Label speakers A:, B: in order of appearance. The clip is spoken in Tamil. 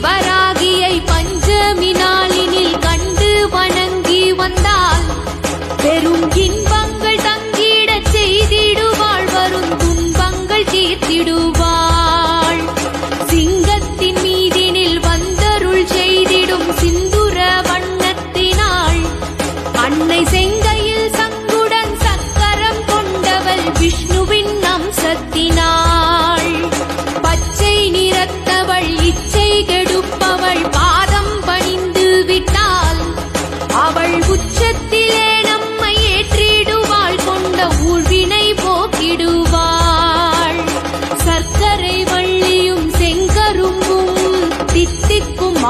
A: வராகியை பஞ்சமி நாளினில் கண்டு வணங்கி வந்தால் பெரும் இன்பங்கள் தங்கிடச் செய்திடுவாள், வரும் துன்பங்கள் தீர்த்திடுவாள். சிங்கத்தின் மீதினில் வந்தருள் செய்திடும் சிந்துர வண்ணத்தினாள், அன்னை செங்கையில் சங்குடன் சக்கரம் கொண்டவள் விஷ்ணுவின் அம்சத்தினாள். பச்சை நிறத்தவள் இச்சை கெடுப்பவள், பாதம் பணிந்து விட்டால் அவள் உச்சத்திலே நம்மை ஏற்றிடுவாள், கொண்ட ஊழ்வினை போக்கிடுவாள். சர்க்கரை வள்ளியும் செங்கரும்பும் தித்திக்கும்